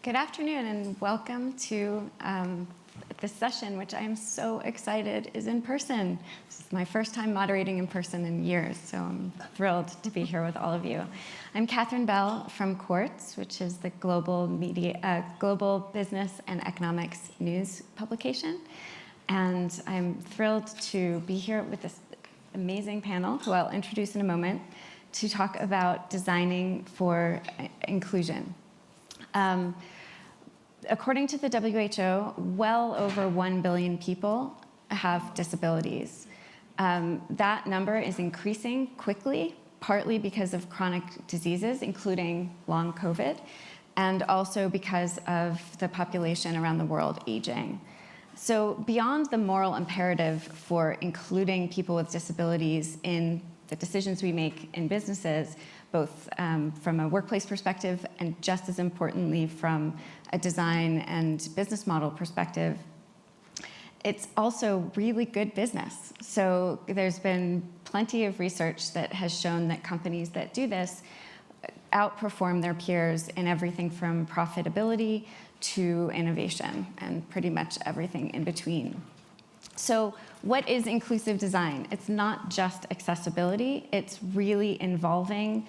Good afternoon and welcome to this session, which I am so excited is in person. This is my first time moderating in person in years, so I'm thrilled to be here with all of you. I'm Catherine Bell from Quartz, which is the global business and economics news publication. And I'm thrilled to be here with this amazing panel, who I'll introduce in a moment, to talk about designing for inclusion. According to the WHO, well over 1 billion people have disabilities. That number is increasing quickly, partly because of chronic diseases, including long COVID, and also because of the population around the world aging. So beyond the moral imperative for including people with disabilities in the decisions we make in businesses, both from a workplace perspective and just as importantly from a design and business model perspective, it's also really good business. So there's been plenty of research that has shown that companies that do this outperform their peers in everything from profitability to innovation and pretty much everything in between. So what is inclusive design? It's not just accessibility. It's really involving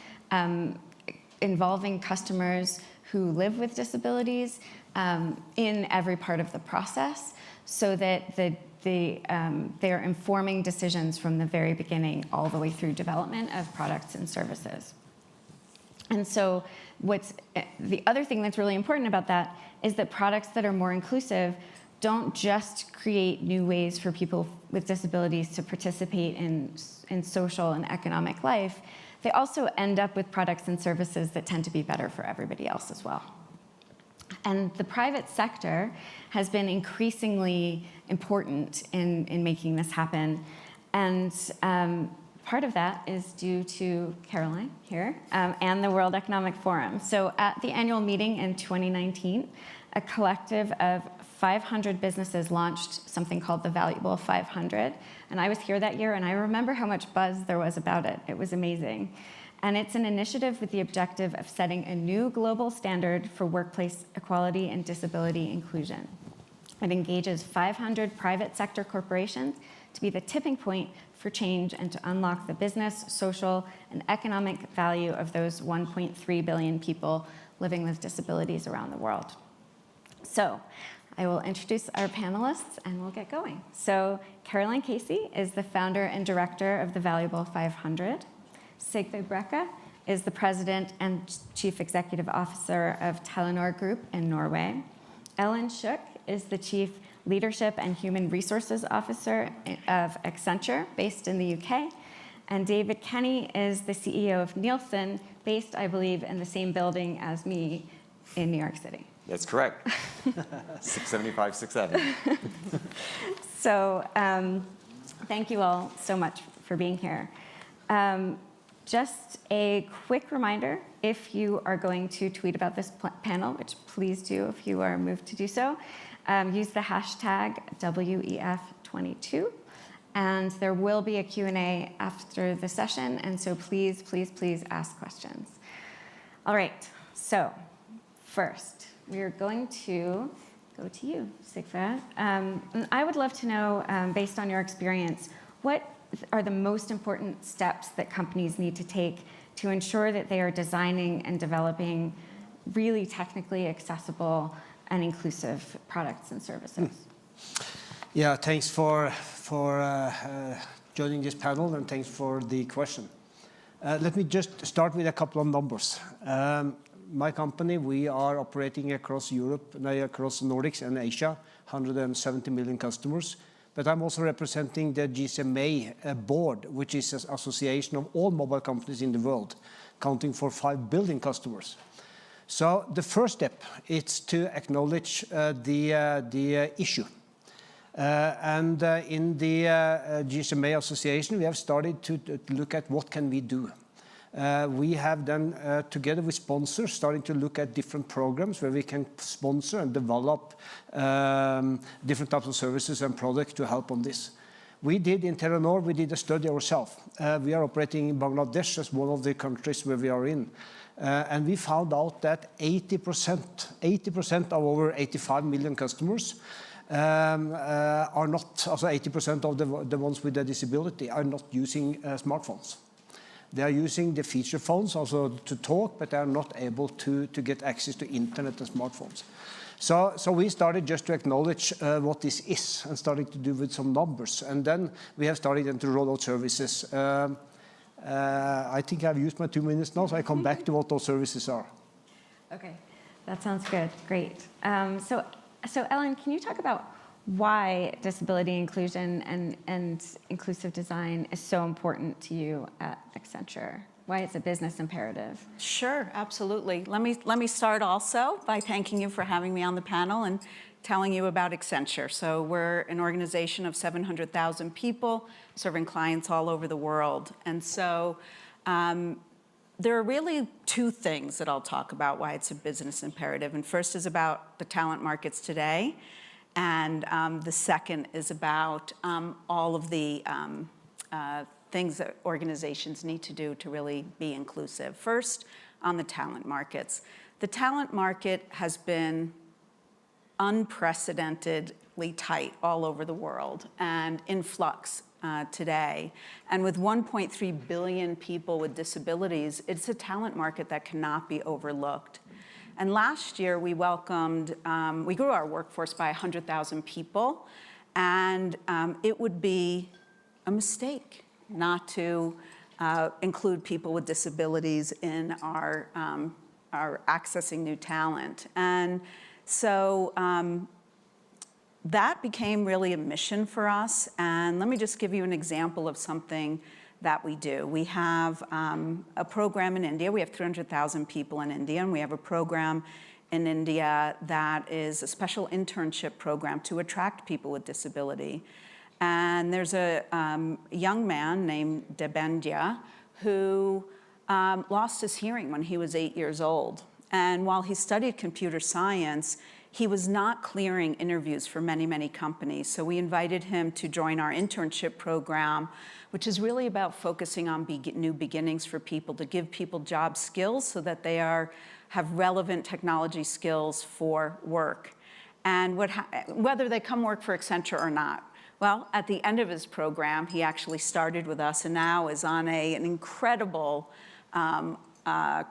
customers who live with disabilities in every part of the process so that they're informing decisions from the very beginning all the way through development of products and services. And so the other thing that's really important about that is that products that are more inclusive don't just create new ways for people with disabilities to participate in social and economic life. They also end up with products and services that tend to be better for everybody else as well. And the private sector has been increasingly important in making this happen. And part of that is due to Caroline here and the World Economic Forum. So at the annual meeting in 2019, a collective of 500 businesses launched something called the Valuable 500. And I was here that year, and I remember how much buzz there was about it. It was amazing. And it's an initiative with the objective of setting a new global standard for workplace equality and disability inclusion. It engages 500 private sector corporations to be the tipping point for change and to unlock the business, social, and economic value of those 1.3 billion people living with disabilities around the world. So I will introduce our panelists and we'll get going. So Caroline Casey is the founder and director of the Valuable 500. Sigve Brekke is the president and chief executive officer of Telenor Group in Norway. Ellen Shook is the chief leadership and human resources officer of Accenture, based in the UK. And David Kenny is the CEO of Nielsen, based, I believe, in the same building as me in New York City. That's correct. 675, 67. So thank you all so much for being here. Just a quick reminder, if you are going to tweet about this panel, which please do if you are moved to do so, use the hashtag WEF22. And there will be a Q&A after the session. And so please, please, please ask questions. All right, so first, we are going to go to you, Sigve. I would love to know, based on your experience, what are the most important steps that companies need to take to ensure that they are designing and developing really technically accessible and inclusive products and services? Yeah, thanks for joining this panel, and thanks for the question. Let me just start with a couple of numbers. My company, we are operating across Europe, across the Nordics and Asia, 170 million customers. But I'm also representing the GSMA board, which is an association of all mobile companies in the world, counting for 5 billion customers. So the first step is to acknowledge the issue. In the GSMA association, we have started to look at what can we do. We have then, together with sponsors, starting to look at different programs where we can sponsor and develop different types of services and products to help on this. We did in Terranor, we did a study ourselves. We are operating in Bangladesh as one of the countries where we are in. And we found out that 80% of our 85 million customers are not, also 80% of the ones with a disability are not using smartphones. They are using the feature phones also to talk, but they are not able to get access to internet and smartphones. So we started just to acknowledge what this is and started to do with some numbers. And then we have started to roll out services. I think I've used my 2 minutes now, so I come back to what those services are. Okay, that sounds good. Great. So Ellen, can you talk about why disability inclusion and inclusive design is so important to you at Accenture? Why it's a business imperative? Sure, absolutely. Let me start also by thanking you for having me on the panel and telling you about Accenture. So we're an organization of 700,000 people serving clients all over the world. And so there are really two things that I'll talk about why it's a business imperative. And first is about the talent markets today. And the second is about all of the things that organizations need to do to really be inclusive. First, on the talent markets. The talent market has been unprecedentedly tight all over the world and in flux today. And with 1.3 billion people with disabilities, it's a talent market that cannot be overlooked. And last year, we welcomed, we grew our workforce by 100,000 people, and it would be a mistake not to include people with disabilities in our accessing new talent. And so that became really a mission for us. And let me just give you an example of something that we do. We have a program in India. We have 300,000 people in India, and we have a program in India that is a special internship program to attract people with disability. And there's a young man named Debendya who lost his hearing when he was 8 years old. And while he studied computer science, he was not clearing interviews for many, many companies. So we invited him to join our internship program, which is really about focusing on new beginnings for people, to give people job skills so that they have relevant technology skills for work. And whether they come work for Accenture or not. Well, at the end of his program, he actually started with us and now is on an incredible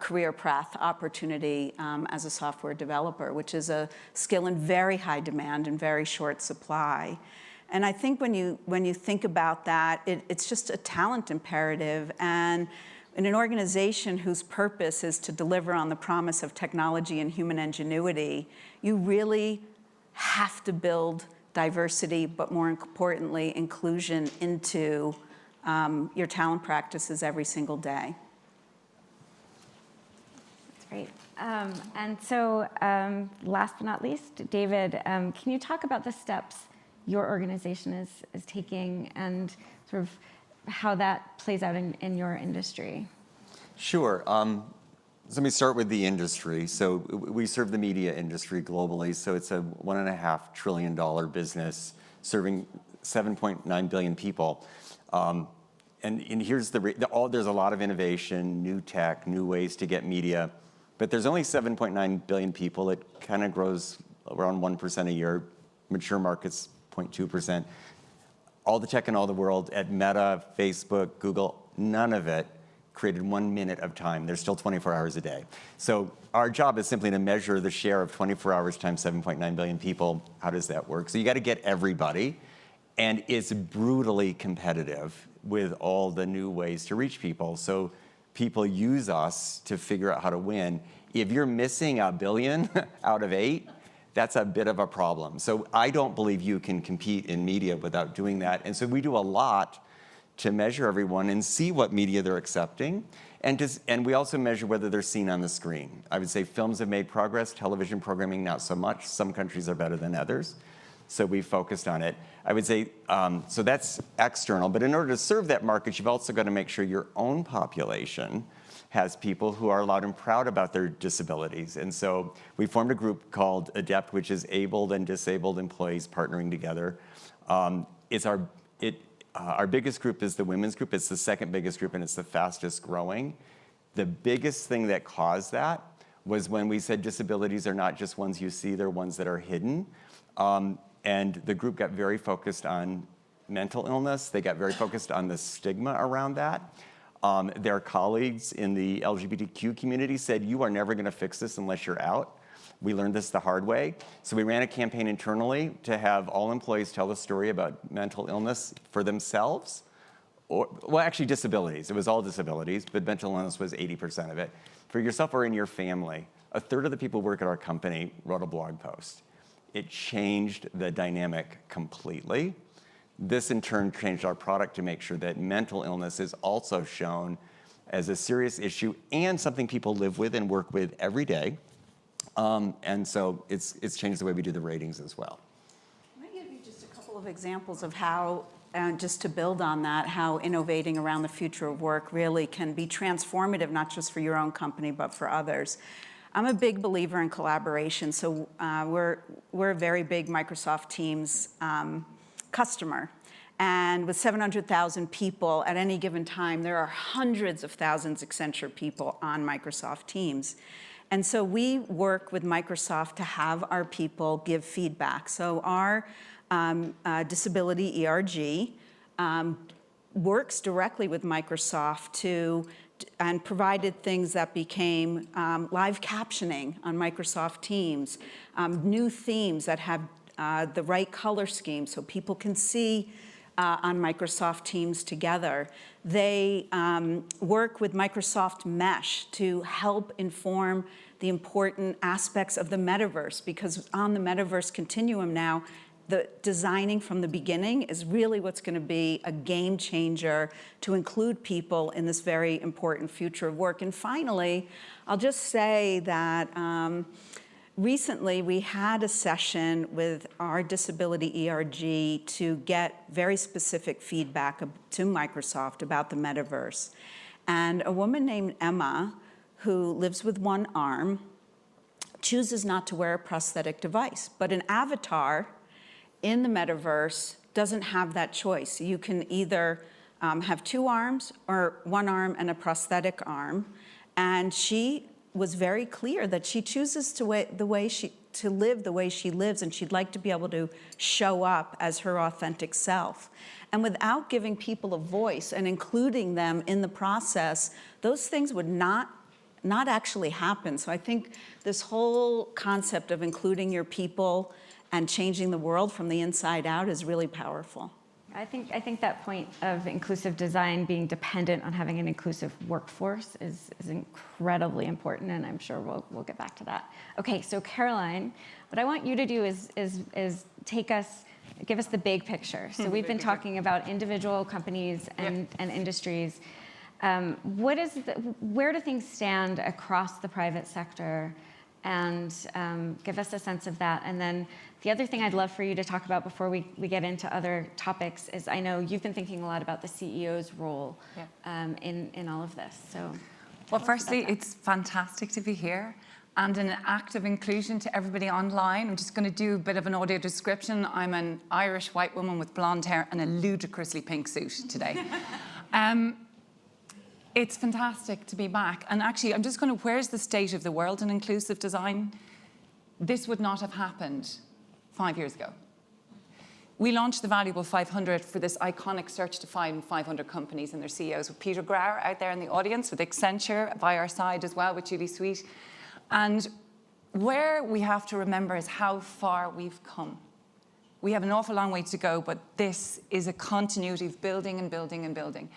career path opportunity as a software developer, which is a skill in very high demand and very short supply. And I think when you think about that, it's just a talent imperative. And in an organization whose purpose is to deliver on the promise of technology and human ingenuity, you really have to build diversity, but more importantly, inclusion into your talent practices every single day. That's great. And so last but not least, David, can you talk about the steps your organization is taking and sort of how that plays out in your industry? Sure. So let me start with the industry. So we serve the media industry globally. So it's a $1.5 trillion business serving 7.9 billion people. And here's there's a lot of innovation, new tech, new ways to get media. But there's only 7.9 billion people. It kind of grows around 1% a year. Mature markets, 0.2%. All the tech in all the world at Meta, Facebook, Google, none of it created 1 minute of time. There's still 24 hours a day. So our job is simply to measure the share of 24 hours times 7.9 billion people. How does that work? So you got to get everybody. And it's brutally competitive with all the new ways to reach people. So people use us to figure out how to win. If you're missing 1 billion out of 8, that's a bit of a problem. So I don't believe you can compete in media without doing that. And so we do a lot to measure everyone and see what media they're accepting. And we also measure whether they're seen on the screen. I would say films have made progress, television programming not so much. Some countries are better than others. So we focused on it. I would say, so that's external. But in order to serve that market, you've also got to make sure your own population has people who are loud and proud about their disabilities. And so we formed a group called ADEPT, which is abled and disabled employees partnering together. Our biggest group is the women's group. It's the second biggest group, and it's the fastest growing. The biggest thing that caused that was when we said disabilities are not just ones you see, they're ones that are hidden. And the group got very focused on mental illness. They got very focused on the stigma around that. Their colleagues in the LGBTQ community said, you are never going to fix this unless you're out. We learned this the hard way. So we ran a campaign internally to have all employees tell the story about mental illness for themselves. Well, actually disabilities. It was all disabilities, but mental illness was 80% of it. For yourself or in your family, a third of the people who work at our company wrote a blog post. It changed the dynamic completely. This in turn changed our product to make sure that mental illness is also shown as a serious issue and something people live with and work with every day. And so it's changed the way we do the ratings as well. Can I give you just a couple of examples of how, just to build on that, how innovating around the future of work really can be transformative, not just for your own company, but for others. I'm a big believer in collaboration. So we're a very big Microsoft Teams customer. And with 700,000 people at any given time, there are hundreds of thousands of Accenture people on Microsoft Teams. And so we work with Microsoft to have our people give feedback. So our disability ERG works directly with Microsoft and provided things that became live captioning on Microsoft Teams, new themes that have the right color scheme so people can see on Microsoft Teams together. They work with Microsoft Mesh to help inform the important aspects of the metaverse, because on the metaverse continuum now, the designing from the beginning is really what's going to be a game changer to include people in this very important future of work. And finally, I'll just say that recently, we had a session with our disability ERG to get very specific feedback to Microsoft about the metaverse. And a woman named Emma, who lives with one arm, chooses not to wear a prosthetic device. But an avatar in the metaverse doesn't have that choice. You can either have two arms or one arm and a prosthetic arm. And she was very clear that she chooses to live the way she lives, and she'd like to be able to show up as her authentic self. And without giving people a voice and including them in the process, those things would not actually happen. So I think this whole concept of including your people and changing the world from the inside out is really powerful. I think that point of inclusive design being dependent on having an inclusive workforce is incredibly important, and I'm sure we'll get back to that. Okay, so Caroline, what I want you to do is give us the big picture. So we've been talking about individual companies and industries. Where do things stand across the private sector? And give us a sense of that. And then the other thing I'd love for you to talk about before we get into other topics is, I know you've been thinking a lot about the CEO's role in all of this. So, well, firstly, it's fantastic to be here and an act of inclusion to everybody online. I'm just going to do a bit of an audio description. I'm an Irish white woman with blonde hair and a ludicrously pink suit today. It's fantastic to be back. And actually, I'm just going to, where's the state of the world in inclusive design? This would not have happened 5 years ago. We launched the Valuable 500 for this iconic search to find 500 companies and their CEOs, with Peter Grauer out there in the audience, with Accenture by our side as well, with Julie Sweet. And where we have to remember is how far we've come. We have an awful long way to go, but this is a continuity of building and building and building.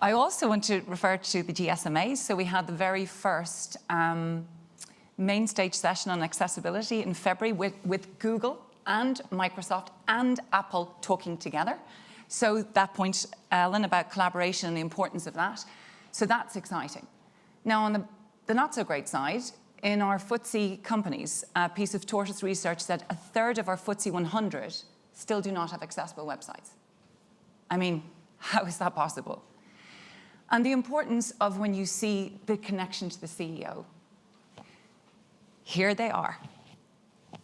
I also want to refer to the GSMAs. So we had the very first main stage session on accessibility in February with Google and Microsoft and Apple talking together. So that point, Ellen, about collaboration and the importance of that. So that's exciting. Now, on the not so great side, in our FTSE companies, a piece of Tortoise research said a third of our FTSE 100 still do not have accessible websites. I mean, how is that possible? And the importance of when you see the connection to the CEO. Here they are.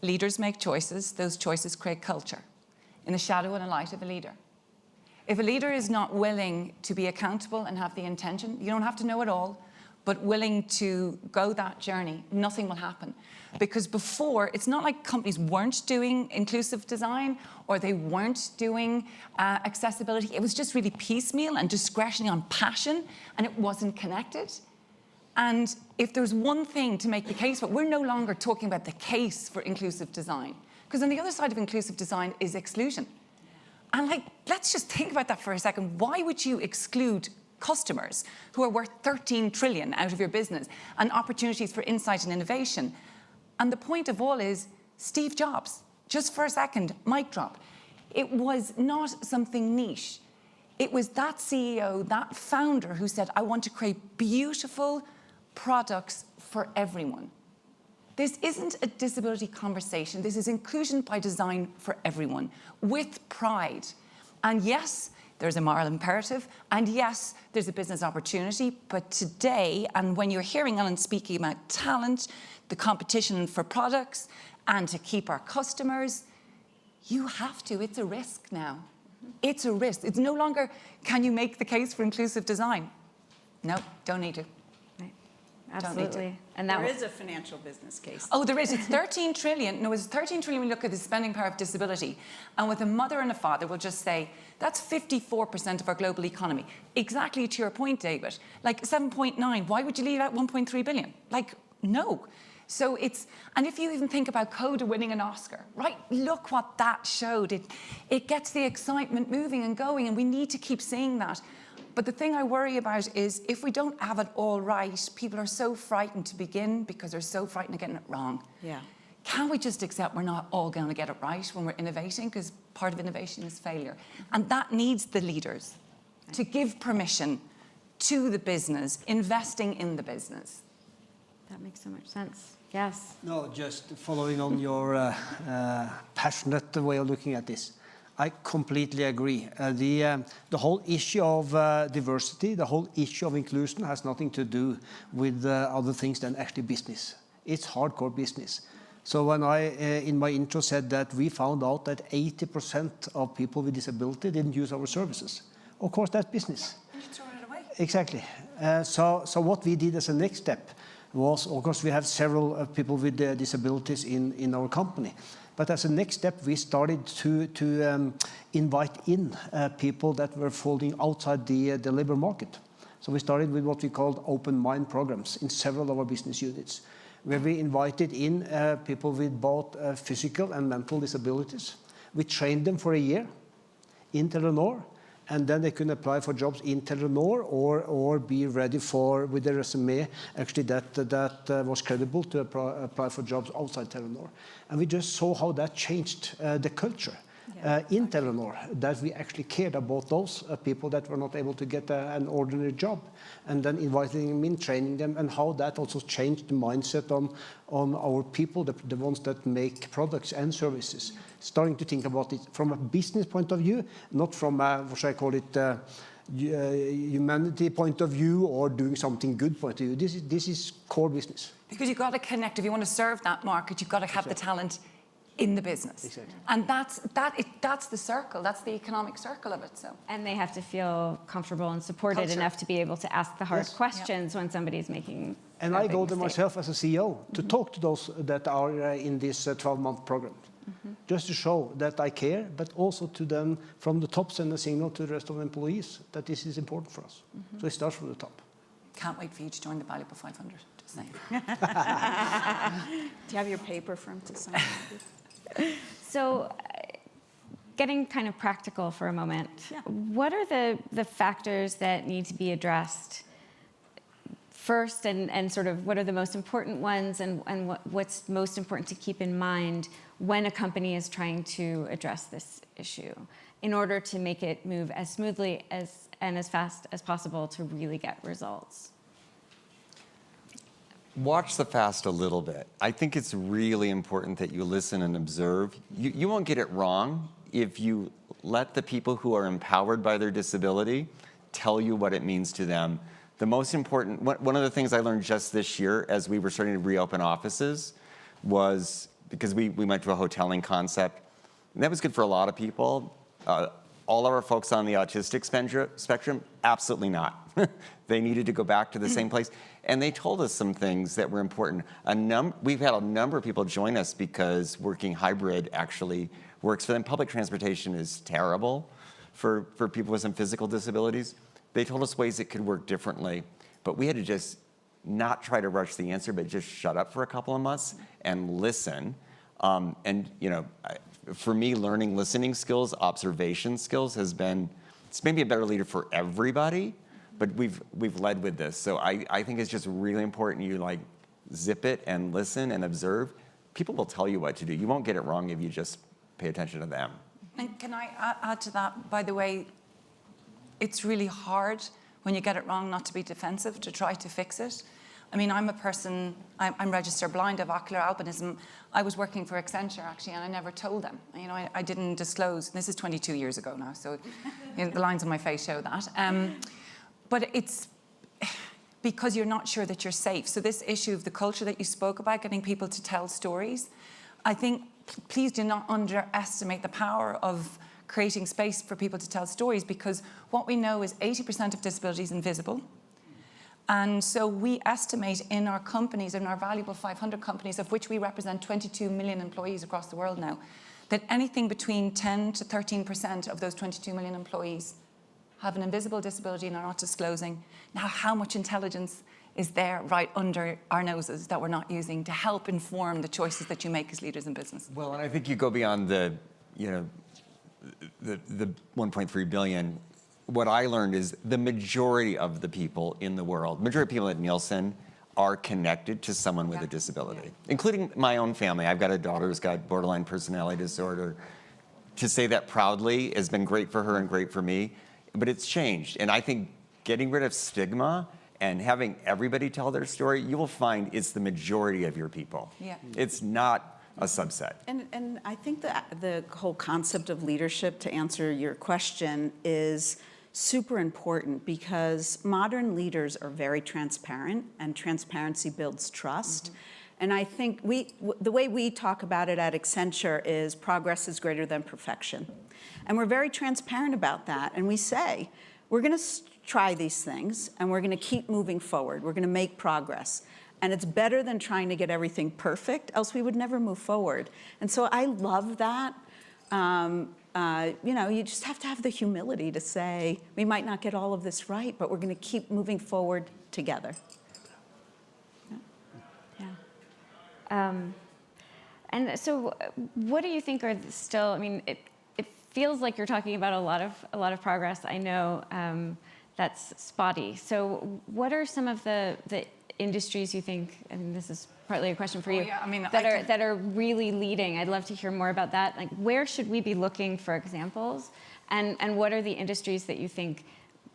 Leaders make choices. Those choices create culture in the shadow and the light of a leader. If a leader is not willing to be accountable and have the intention, you don't have to know it all, but willing to go that journey, nothing will happen. Because before, it's not like companies weren't doing inclusive design or they weren't doing accessibility. It was just really piecemeal and discretionary on passion, and it wasn't connected. And if there's one thing to make the case for, we're no longer talking about the case for inclusive design. Because on the other side of inclusive design is exclusion. And like, let's just think about that for a second. Why would you exclude customers who are worth 13 trillion out of your business and opportunities for insight and innovation? And the point of all is Steve Jobs, just for a second, mic drop. It was not something niche. It was that CEO, that founder who said, I want to create beautiful products for everyone. This isn't a disability conversation. This is inclusion by design for everyone, with pride. And yes, there's a moral imperative, and yes, there's a business opportunity, but today, and when you're hearing Ellen speaking about talent, the competition for products, and to keep our customers, you have to. It's a risk now. It's a risk. It's no longer, can you make the case for inclusive design? No, don't need to. Absolutely. And There is a financial business case. Oh, there is. It's 13 trillion. No, it's 13 trillion when you look at the spending power of disability. And with a mother and a father, we'll just say, that's 54% of our global economy. Exactly to your point, David. Like 7.9, why would you leave out 1.3 billion? Like, no. So it's, and if you even think about Coda winning an Oscar, right? Look what that showed. It gets the excitement moving and going, and we need to keep saying that. But the thing I worry about is if we don't have it all right, people are so frightened to begin because they're so frightened of getting it wrong. Yeah. Can we just accept we're not all going to get it right when we're innovating? Because part of innovation is failure. And that needs the leaders to give permission to the business, investing in the business. That makes so much sense. Yes. No, just following on your passionate way of looking at this. I completely agree. The whole issue of diversity, the whole issue of inclusion has nothing to do with other things than actually business. It's hardcore business. So when I, in my intro, said that we found out that 80% of people with disability didn't use our services. Of course, that's business. You throw it away. Exactly. So what we did as a next step was, of course, we have several people with disabilities in our company. But as a next step, we started to invite in people that were falling outside the labor market. So we started with what we called open mind programs in several of our business units, where we invited in people with both physical and mental disabilities. We trained them for a year in Telenor, and then they could apply for jobs in Telenor or be ready for, with a resume, actually that was credible to apply for jobs outside Telenor. And we just saw how that changed the culture in Telenor, that we actually cared about those people that were not able to get an ordinary job, and then inviting them in, training them, and how that also changed the mindset on our people, the ones that make products and services. Starting to think about it from a business point of view, not from a, what should I call it, humanity point of view or doing something good point of view. This is core business. Because you've got to connect. If you want to serve that market, you've got to have the talent in the business. Exactly. And that's the circle. That's the economic circle of it. So. And they have to feel comfortable and supported Culture. enough to be able to ask the hard Yes. questions when somebody's making And a I big go there mistake. myself as a CEO to talk to those that are in this 12-month program. Just to show that I care, but also to them from the top send a signal to the rest of the employees that this is important for us. So it starts from the top. Can't wait for you to join the Valuable 500. Just saying. Do you have your paper for him to sign? So getting kind of practical for a moment, Yeah. what are the factors that need to be addressed first, and sort of what are the most important ones, and what's most important to keep in mind when a company is trying to address this issue in order to make it move as smoothly and as fast as possible to really get results? Watch the fast a little bit. I think it's really important that you listen and observe. You won't get it wrong if you let the people who are empowered by their disability tell you what it means to them. The most important, one of the things I learned just this year as we were starting to reopen offices was, because we went to a hoteling concept, and that was good for a lot of people. all of our folks on the autistic spectrum, absolutely not. They needed to go back to the same place. And they told us some things that were important. We've had a number of people join us because working hybrid actually works for them. Public transportation is terrible for people with some physical disabilities. They told us ways it could work differently, but we had to just not try to rush the answer, but just shut up for a couple of months and listen. And for me, learning listening skills, observation skills it's maybe a better leader for everybody, but we've led with this. So I think it's just really important you like zip it and listen and observe. People will tell you what to do. You won't get it wrong if you just pay attention to them. And can I add to that, by the way, it's really hard when you get it wrong not to be defensive, to try to fix it. I mean, I'm a person, I'm registered blind, I have ocular albinism. I was working for Accenture, actually, and I never told them. I didn't disclose. This is 22 years ago now, so the lines on my face show that. But it's because you're not sure that you're safe. So this issue of the culture that you spoke about, getting people to tell stories, I think, please do not underestimate the power of creating space for people to tell stories, because what we know is 80% of disability is invisible. And so we estimate in our companies, in our valuable 500 companies, of which we represent 22 million employees across the world now, that anything between 10 to 13% of those 22 million employees have an invisible disability and are not disclosing. Now, how much intelligence is there right under our noses that we're not using to help inform the choices that you make as leaders in business? Well, and I think you go beyond the 1.3 billion. What I learned is the majority of the people in the world, majority of people at Nielsen, are connected to someone with a disability, including my own family. I've got a daughter who's got borderline personality disorder. To say that proudly has been great for her and great for me, but it's changed. And I think getting rid of stigma and having everybody tell their story, you will find it's the majority of your people. Yeah. It's not a subset. And I think that the whole concept of leadership, to answer your question, is super important, because modern leaders are very transparent, and transparency builds trust. And I think the way we talk about it at Accenture is progress is greater than perfection. And we're very transparent about that. And we say, we're going to try these things, and we're going to keep moving forward. We're going to make progress. And it's better than trying to get everything perfect, else we would never move forward. And so I love that. You just have to have the humility to say, we might not get all of this right, but we're going to keep moving forward together. And so what do you think are still, I mean, it feels like you're talking about a lot of progress. I know that's spotty. So what are some of the industries you think, I mean, this is partly a question for you, that are really leading? I'd love to hear more about that. Like, where should we be looking for examples? And what are the industries that you think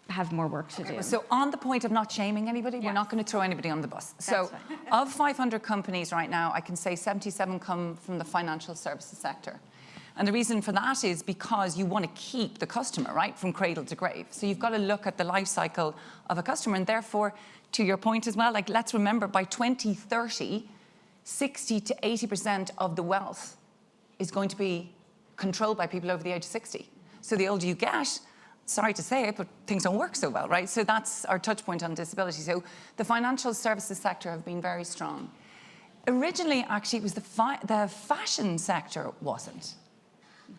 have more work to do? So on the point of not shaming anybody, we're not going to throw anybody on the bus. So of 500 companies right now, I can say 77 come from the financial services sector. And the reason for that is because you want to keep the customer, right, from cradle to grave. So you've got to look at the life cycle of a customer. And therefore, to your point as well, like, let's remember, by 2030, 60 to 80% of the wealth is going to be controlled by people over the age of 60. So the older you get, sorry to say it, but things don't work so well, right? So that's our touch point on disability. So the financial services sector have been very strong. Originally, actually, it was the fashion sector wasn't.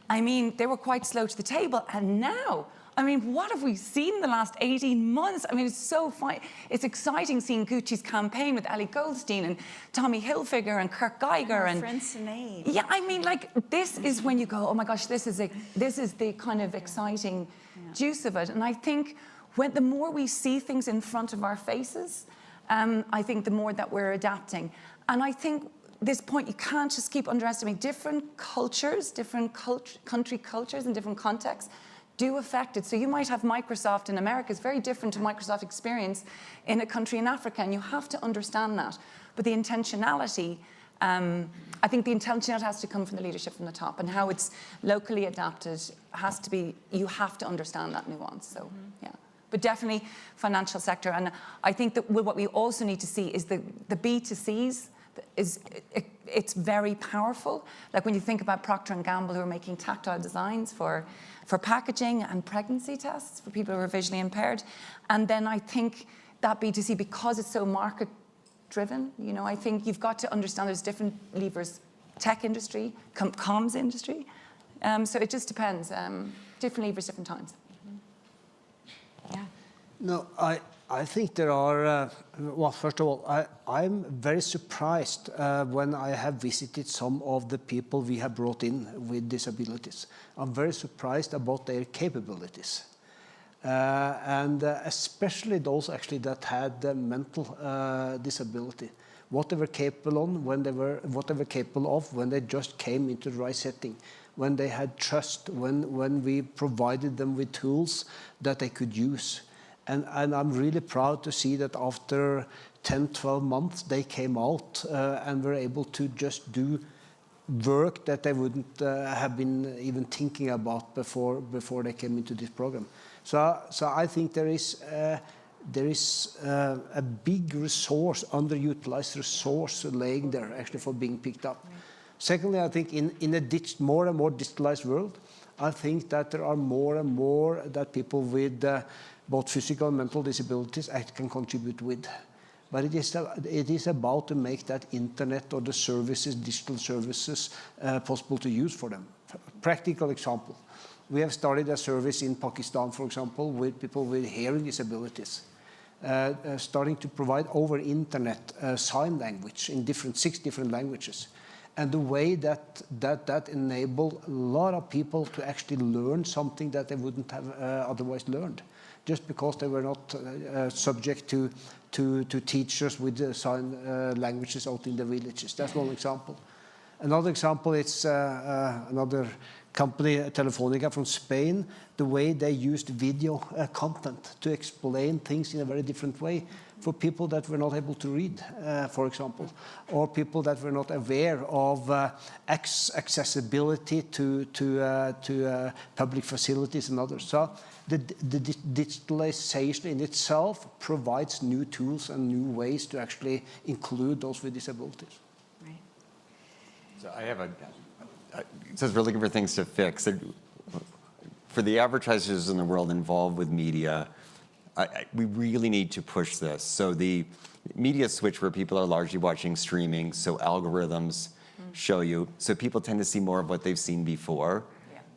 I mean, they were quite slow to the table, and now, I mean, what have we seen in the last 18 months? I mean, it's so fun. It's exciting seeing Gucci's campaign with Ellie Goldstein and Tommy Hilfiger and Kirk Geiger and friend Sinead. Yeah, I mean, like, this is when you go, oh my gosh, this is the kind of exciting juice of it. And I think the more we see things in front of our faces, I think the more that we're adapting. And I think this point, you can't just keep underestimating different cultures, different country cultures and different contexts do affect it. So you might have Microsoft in America is very different to Microsoft experience in a country in Africa, and you have to understand that. But the intentionality, I think the intentionality has to come from the leadership from the top, and how it's locally adapted has to be, you have to understand that nuance. So, yeah. But definitely financial sector. And I think that what we also need to see is the B2Cs, it's very powerful. Like when you think about Procter & Gamble, who are making tactile designs for packaging and pregnancy tests for people who are visually impaired. And then I think that B2C, because it's so market driven, you know, I think you've got to understand there's different levers, tech industry, comms industry. So it just depends. Different levers, different times. Yeah. No, I think there are, well, first of all, I'm very surprised when I have visited some of the people we have brought in with disabilities. I'm very surprised about their capabilities. And especially those actually that had mental disability. What they were capable of when they just came into the right setting, when they had trust, when we provided them with tools that they could use. And I'm really proud to see that after 10, 12 months, they came out and were able to just do work that they wouldn't have been even thinking about before they came into this program. So I think there is a big resource, underutilized resource laying there actually for being picked up. Right. Secondly, I think in a more and more digitalized world, I think that there are more and more that people with both physical and mental disabilities can contribute with. But it is about to make that internet or the services, digital services, possible to use for them. Practical example. We have started a service in Pakistan, for example, with people with hearing disabilities, starting to provide over internet sign language in 6 different languages. And the way that enabled a lot of people to actually learn something that they wouldn't have otherwise learned, just because they were not subject to teachers with sign languages out in the villages. That's one example. Another example is another company, Telefónica from Spain, the way they used video content to explain things in a very different way for people that were not able to read, for example, or people that were not aware of accessibility to public facilities and others. So the digitalization in itself provides new tools and new ways to actually include those with disabilities. Right. So I have it says we're looking for things to fix. For the advertisers in the world involved with media, we really need to push this. So the media switch where people are largely watching streaming, so algorithms show you. So people tend to see more of what they've seen before,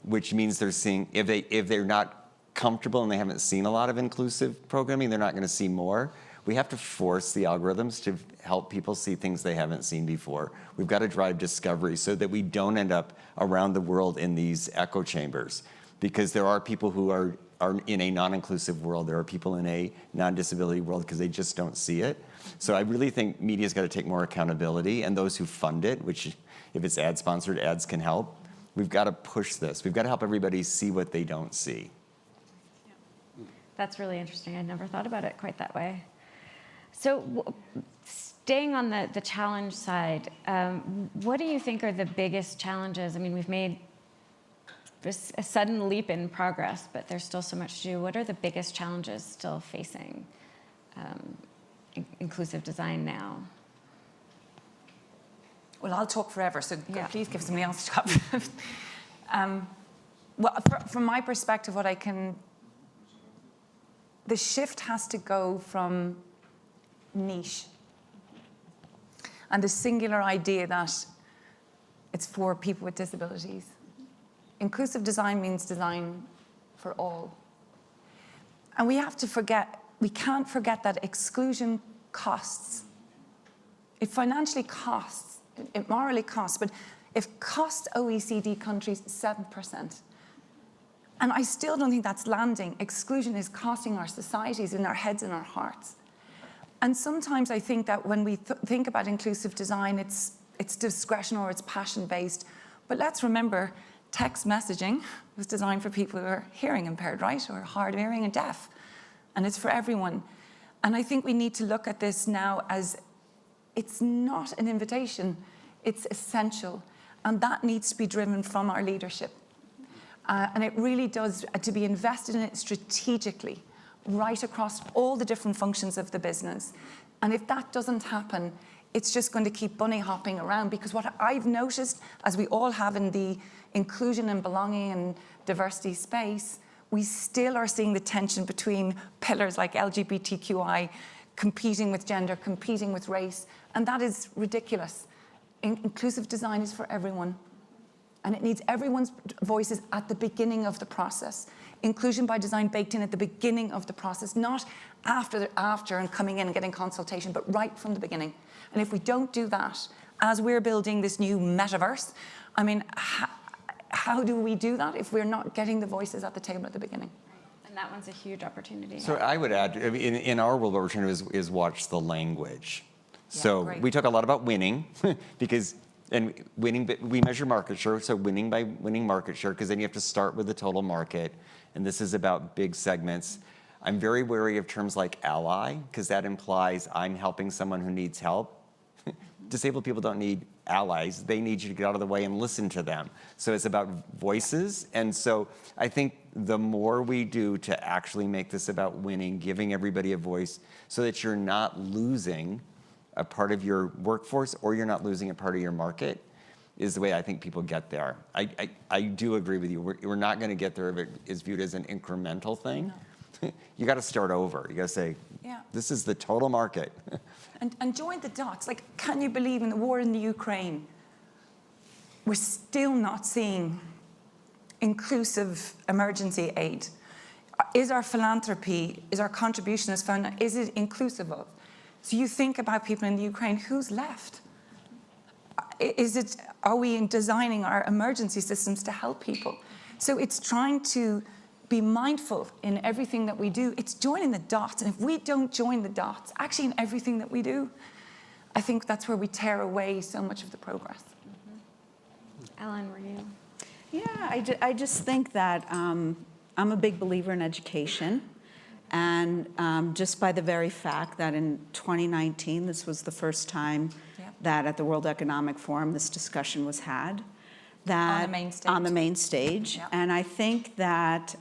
which means they're seeing, if they're not comfortable and they haven't seen a lot of inclusive programming, they're not going to see more. We have to force the algorithms to help people see things they haven't seen before. We've got to drive discovery so that we don't end up around the world in these echo chambers. Because there are people who are in a non-inclusive world. There are people in a non-disability world because they just don't see it. So I really think media's got to take more accountability, and those who fund it, which if it's ad-sponsored, ads can help. We've got to push this. We've got to help everybody see what they don't see. That's really interesting. I never thought about it quite that way. So staying on the challenge side, what do you think are the biggest challenges? I mean, we've made a sudden leap in progress, but there's still so much to do. What are the biggest challenges still facing inclusive design now? Well, I'll talk forever, so please give somebody else a talk. Well, from my perspective, the shift has to go from niche and the singular idea that it's for people with disabilities. Inclusive design means design for all. And we can't forget that exclusion costs. It financially costs, it morally costs, but it costs OECD countries 7%. And I still don't think that's landing. Exclusion is costing our societies in our heads and our hearts. And sometimes I think that when we think about inclusive design, it's discretion or it's passion-based. But let's remember, text messaging was designed for people who are hearing impaired, right? Or hard of hearing and deaf. And it's for everyone. And I think we need to look at this now as it's not an invitation, it's essential. And that needs to be driven from our leadership. And it really does, to be invested in it strategically, right across all the different functions of the business. And if that doesn't happen, it's just going to keep bunny hopping around, because what I've noticed, as we all have in the inclusion and belonging and diversity space, we still are seeing the tension between pillars like LGBTQI competing with gender, competing with race, and that is ridiculous. Inclusive design is for everyone, and it needs everyone's voices at the beginning of the process. Inclusion by design baked in at the beginning of the process, not after and coming in and getting consultation, but right from the beginning. And if we don't do that, as we're building this new metaverse, I mean, how do we do that if we're not getting the voices at the table at the beginning? And that one's a huge opportunity. So I would add, I mean, in our world, what we're trying to do is watch the language. So great. we talk a lot about winning because, and winning, we measure market share, so winning by winning market share, because then you have to start with the total market, and this is about big segments. I'm very wary of terms like ally, because that implies I'm helping someone who needs help. Disabled people don't need allies. They need you to get out of the way and listen to them. So it's about voices. And so I think the more we do to actually make this about winning, giving everybody a voice so that you're not losing a part of your workforce or you're not losing a part of your market, is the way I think people get there. I do agree with you. We're not going to get there if it is viewed as an incremental thing. No. You got to start over. You got to say, this is the total market. And join the dots. Like, can you believe in the war in the Ukraine, we're still not seeing inclusive emergency aid? Is our philanthropy, is our contribution as fund, is it inclusive of? So you think about people in the Ukraine, who's left? Are we designing our emergency systems to help people? So it's trying to be mindful in everything that we do. It's joining the dots. And if we don't join the dots, actually in everything that we do, I think that's where we tear away so much of the progress. Ellen, were you? Yeah, I just think that I'm a big believer in education. And just by the very fact that in 2019, this was the first time that at the World Economic Forum this discussion was had. That on the main stage. Yep. And I think that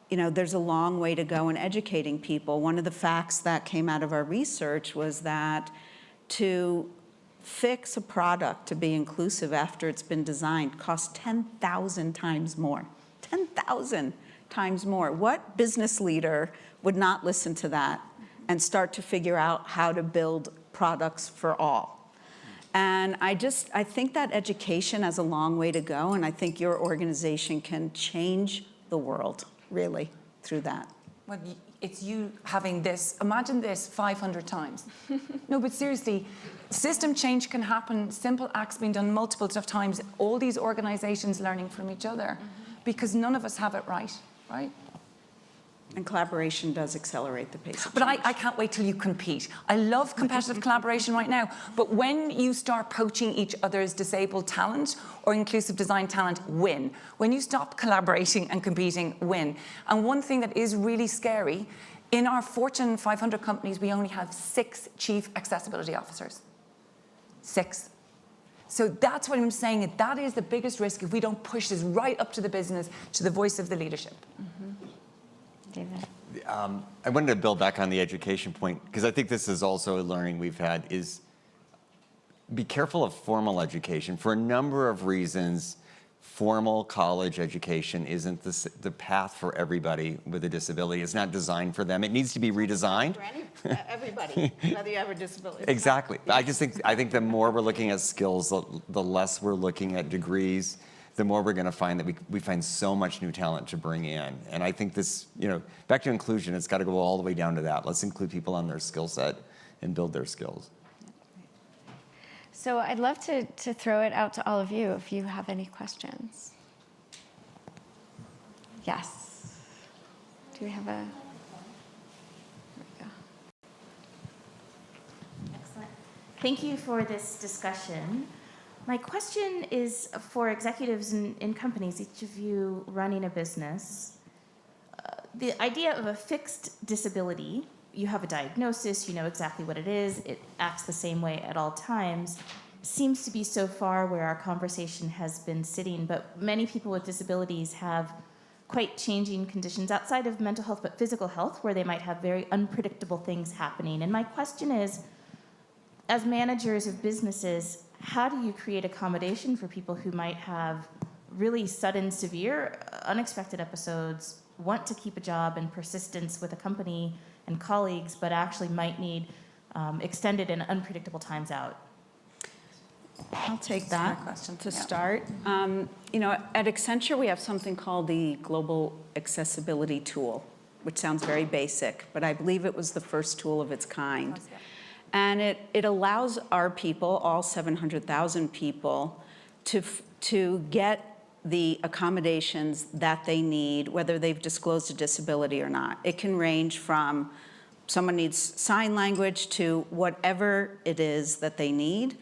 there's a long way to go in educating people. One of the facts that came out of our research was that to fix a product to be inclusive after it's been designed costs 10,000 times more. 10,000 times more. What business leader would not listen to that and start to figure out how to build products for all? And I think that education has a long way to go, and I think your organization can change the world, really, through that. Well, it's you having this, imagine this 500 times. No, but seriously, system change can happen, simple acts being done multiple times, all these organizations learning from each other, because none of us have it right? And collaboration does accelerate the pace of change. But I can't wait till you compete. I love competitive collaboration right now. But when you start poaching each other's disabled talent or inclusive design talent, win. When you stop collaborating and competing, win. And one thing that is really scary, in our Fortune 500 companies, we only have 6 chief accessibility officers. 6. So that's what I'm saying. That is the biggest risk if we don't push this right up to the business, to the voice of the leadership. David. I wanted to build back on the education point, because I think this is also a learning we've had, is be careful of formal education. For a number of reasons, formal college education isn't the path for everybody with a disability. It's not designed for them. It needs to be redesigned. For everybody, whether you have a disability. Exactly. I think the more we're looking at skills, the less we're looking at degrees, the more we're going to find that we find so much new talent to bring in. And I think this, back to inclusion, it's got to go all the way down to that. Let's include people on their skill set and build their skills. So I'd love to throw it out to all of you if you have any questions. Yes. Do we have a... There we go. Excellent. Thank you for this discussion. My question is for executives in companies, each of you running a business. The idea of a fixed disability, you have a diagnosis, you know exactly what it is, it acts the same way at all times, seems to be so far where our conversation has been sitting, but many people with disabilities have quite changing conditions outside of mental health, but physical health, where they might have very unpredictable things happening. And my question is, as managers of businesses, how do you create accommodation for people who might have really sudden, severe, unexpected episodes, want to keep a job and persistence with a company and colleagues, but actually might need extended and unpredictable times out? I'll take that question. to Yeah. start. You know, at Accenture, we have something called the Global Accessibility Tool, which sounds very basic, but I believe it was the first tool of its kind. And it allows our people, all 700,000 people, to get the accommodations that they need, whether they've disclosed a disability or not. It can range from someone needs sign language to whatever it is that they need.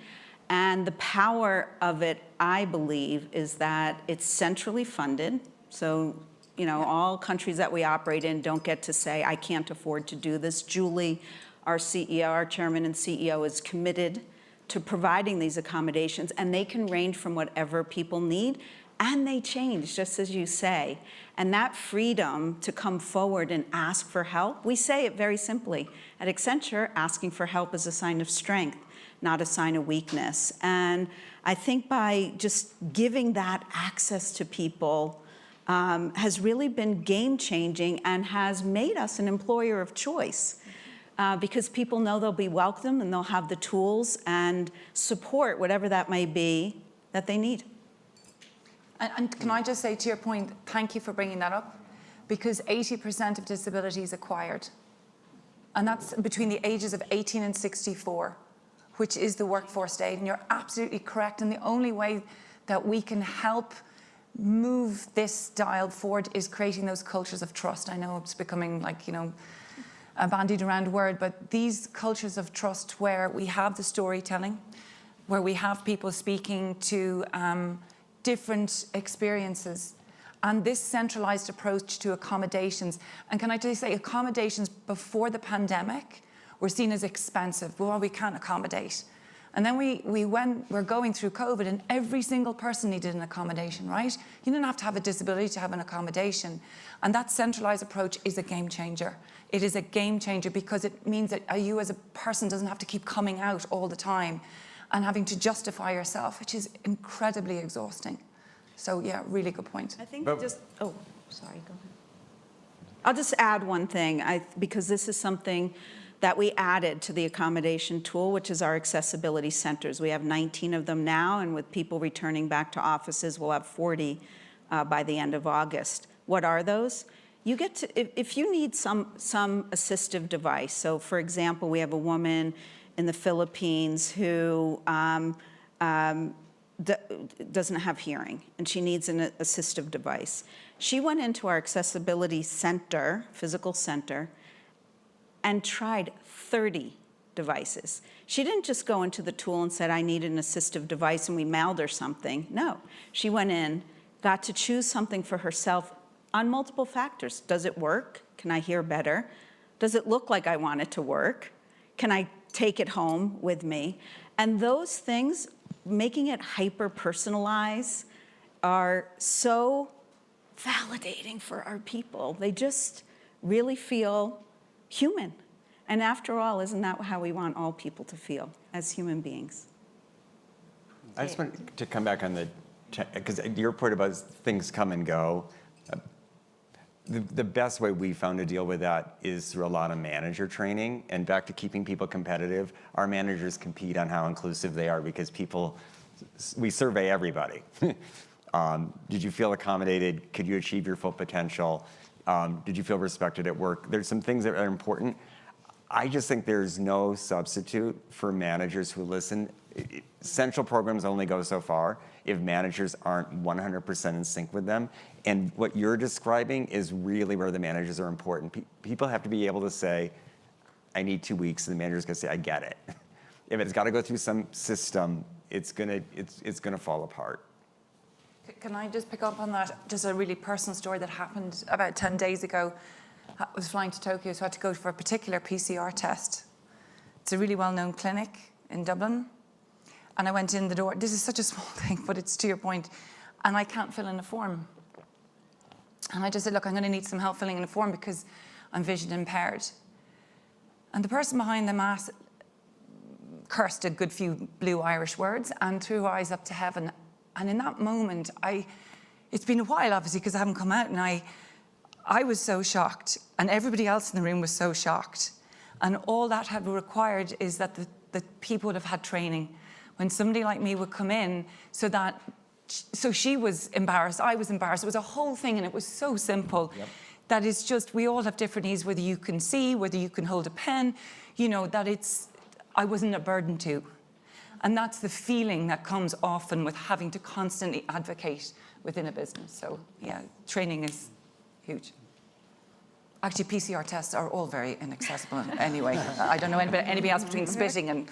And the power of it, I believe, is that it's centrally funded. So, you know, all countries that we operate in don't get to say, I can't afford to do this. Julie, our CEO, our chairman and CEO, is committed to providing these accommodations, and they can range from whatever people need, and they change, just as you say. And that freedom to come forward and ask for help, we say it very simply. At Accenture, asking for help is a sign of strength, not a sign of weakness. And I think by just giving that access to people has really been game-changing and has made us an employer of choice. Because people know they'll be welcome and they'll have the tools and support, whatever that may be, that they need. And can I just say to your point, thank you for bringing that up, because 80% of disability is acquired. And that's between the ages of 18 and 64, which is the workforce state. And you're absolutely correct. And the only way that we can help move this dial forward is creating those cultures of trust. I know it's becoming like, you know, a bandied around word, but these cultures of trust where we have the storytelling, where we have people speaking to different experiences, and this centralized approach to accommodations. And can I just say, accommodations before the pandemic were seen as expensive. Well, we can't accommodate. And then we're going through COVID, and every single person needed an accommodation, right? You didn't have to have a disability to have an accommodation. And that centralized approach is a game changer. It is a game changer because it means that you as a person doesn't have to keep coming out all the time and having to justify yourself, which is incredibly exhausting. So yeah, really good point. I think oh, sorry, go ahead. I'll just add one thing, because this is something that we added to the accommodation tool, which is our accessibility centers. We have 19 of them now, and with people returning back to offices, we'll have 40 by the end of August. What are those? You get to, if you need some assistive device, so for example, we have a woman in the Philippines who doesn't have hearing, and she needs an assistive device. She went into our accessibility center, physical center, and tried 30 devices. She didn't just go into the tool and said, I need an assistive device, and we mailed her something. No, she went in, got to choose something for herself on multiple factors. Does it work? Can I hear better? Does it look like I want it to work? Can I take it home with me? And those things, making it hyper-personalized, are so validating for our people. They just really feel human. And after all, isn't that how we want all people to feel as human beings? I just want to come back on the, because your point about things come and go. The best way we found to deal with that is through a lot of manager training. And back to keeping people competitive, our managers compete on how inclusive they are because we survey everybody. Did you feel accommodated? Could you achieve your full potential? Did you feel respected at work? There's some things that are important. I just think there's no substitute for managers who listen. Central programs only go so far if managers aren't 100% in sync with them. And what you're describing is really where the managers are important. People have to be able to say, I need 2 weeks, and the manager's gonna say, I get it. If it's gotta go through some system, it's gonna fall apart. Can I just pick up on that? Just a really personal story that happened about 10 days ago. I was flying to Tokyo, so I had to go for a particular PCR test. It's a really well-known clinic in Dublin. And I went in the door. This is such a small thing, but it's to your point. And I can't fill in a form. And I just said, look, I'm going to need some help filling in a form because I'm vision impaired. And the person behind the mask cursed a good few blue Irish words and threw her eyes up to heaven. And in that moment, it's been a while, obviously, because I haven't come out, and I was so shocked, and everybody else in the room was so shocked. And all that had required is that the people would have had training. When somebody like me would come in, so she was embarrassed, I was embarrassed. It was a whole thing, and it was so simple. Yep. That it's just, we all have different needs, whether you can see, whether you can hold a pen, you know, that I wasn't a burden to. And that's the feeling that comes often with having to constantly advocate within a business. So yeah, training is huge. Actually, PCR tests are all very inaccessible anyway. I don't know anybody else between spitting and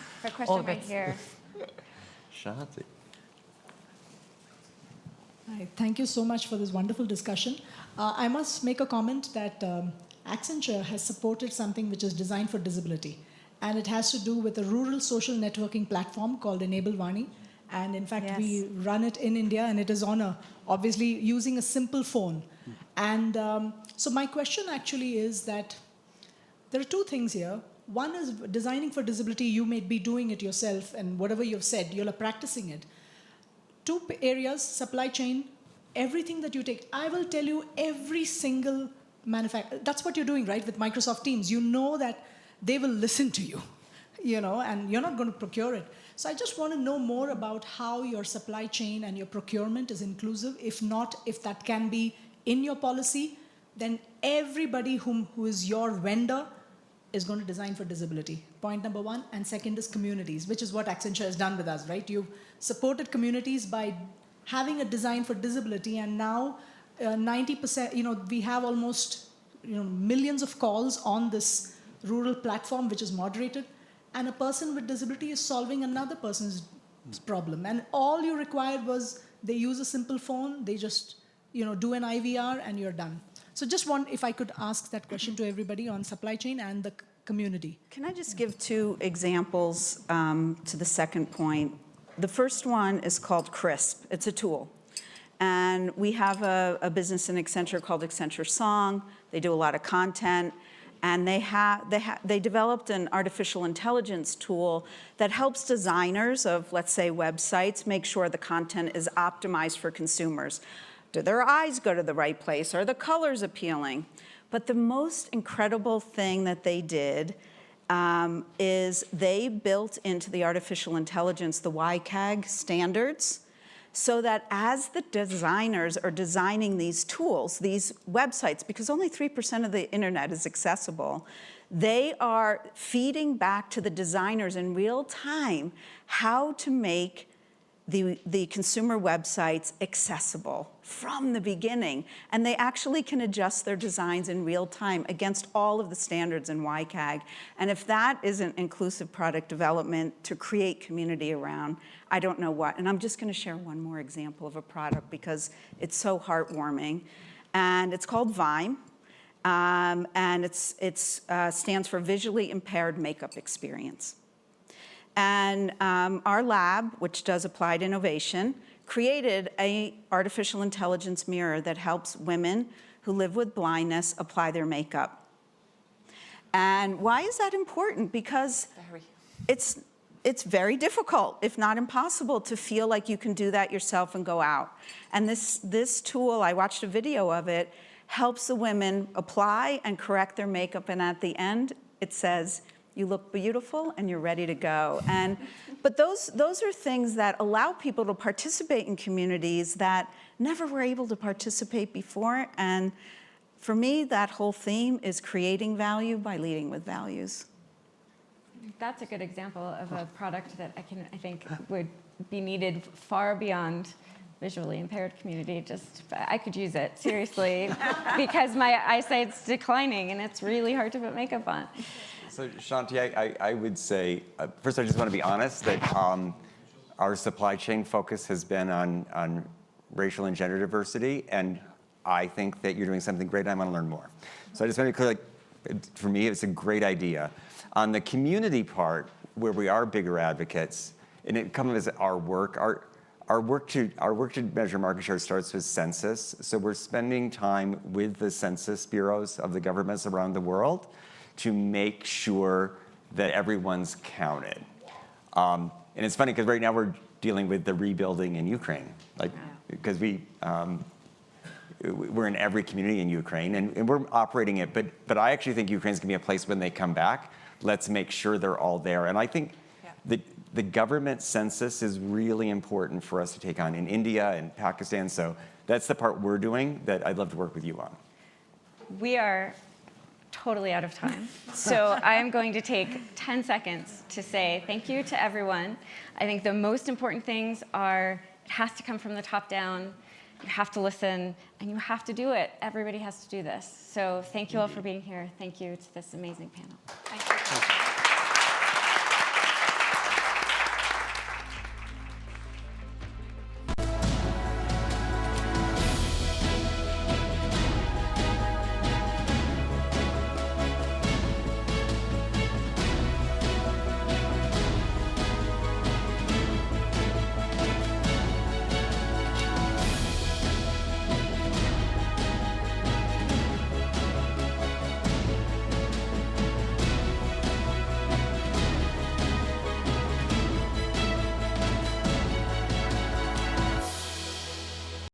all the bits. Here. Shanti. Hi, thank you so much for this wonderful discussion. I must make a comment that Accenture has supported something which is designed for disability. And it has to do with a rural social networking platform called Enable Vani. And in fact, we run it in India, and it is on obviously using a simple phone. And so my question actually is that there are two things here. One is designing for disability, you may be doing it yourself, and whatever you've said, you're practicing it. Two areas, supply chain, everything that you take. I will tell you every single manufacturer. That's what you're doing, right, with Microsoft Teams. You know that they will listen to you, you know, and you're not going to procure it. So I just want to know more about how your supply chain and your procurement is inclusive. If not, if that can be in your policy, then everybody who is your vendor is going to design for disability. Point number one. And second is communities, which is what Accenture has done with us, right? You've supported communities by having a design for disability, and now 90%, you know, we have almost, you know, millions of calls on this rural platform, which is moderated, and a person with disability is solving another person's problem. And all you required was they use a simple phone, they just, you know, do an IVR, and you're done. So just if I could ask that question to everybody on supply chain and the community. Can I just give two examples to the second point? The first one is called CRISP. It's a tool. And we have a business in Accenture called Accenture Song. They do a lot of content. And they developed an artificial intelligence tool that helps designers of, let's say, websites make sure the content is optimized for consumers. Do their eyes go to the right place? Are the colors appealing? But the most incredible thing that they did is they built into the artificial intelligence the YCAG standards, so that as the designers are designing these tools, these websites, because only 3% of the internet is accessible, they are feeding back to the designers in real time how to make the consumer websites accessible from the beginning. And they actually can adjust their designs in real time against all of the standards in YCAG. And if that isn't inclusive product development to create community around, I don't know what. And I'm just going to share one more example of a product because it's so heartwarming. And it's called VIME. And it stands for Visually Impaired Makeup Experience. And our lab, which does applied innovation, created an artificial intelligence mirror that helps women who live with blindness apply their makeup. And why is that important? Because it's very difficult, if not impossible, to feel like you can do that yourself and go out. And this tool, I watched a video of it, helps the women apply and correct their makeup. And at the end, it says, you look beautiful and you're ready to go. But those are things that allow people to participate in communities that never were able to participate before. And for me, that whole theme is creating value by leading with values. That's a good example of a product that I think would be needed far beyond visually impaired community. I could use it, seriously, because my eyesight's declining and it's really hard to put makeup on. So Shanti, I would say, first I just want to be honest that our supply chain focus has been on racial and gender diversity, and I think that you're doing something great and I want to learn more. So I just want to be clear, like, for me, it's a great idea. On the community part, where we are bigger advocates, and it comes as our work, our work to measure market share starts with census. So we're spending time with the census bureaus of the governments around the world to make sure that everyone's counted. And it's funny because right now we're dealing with the rebuilding in Ukraine, like because we're in every community in Ukraine and we're operating it. But I actually think Ukraine's gonna be a place when they come back. Let's make sure they're all there. And I think the government census is really important for us to take on in India and Pakistan. So that's the part we're doing that I'd love to work with you on. We are totally out of time. So I'm going to take 10 seconds to say thank you to everyone. I think the most important things are it has to come from the top down. You have to listen, and you have to do it. Everybody has to do this. So thank you all for being here. Thank you to this amazing panel.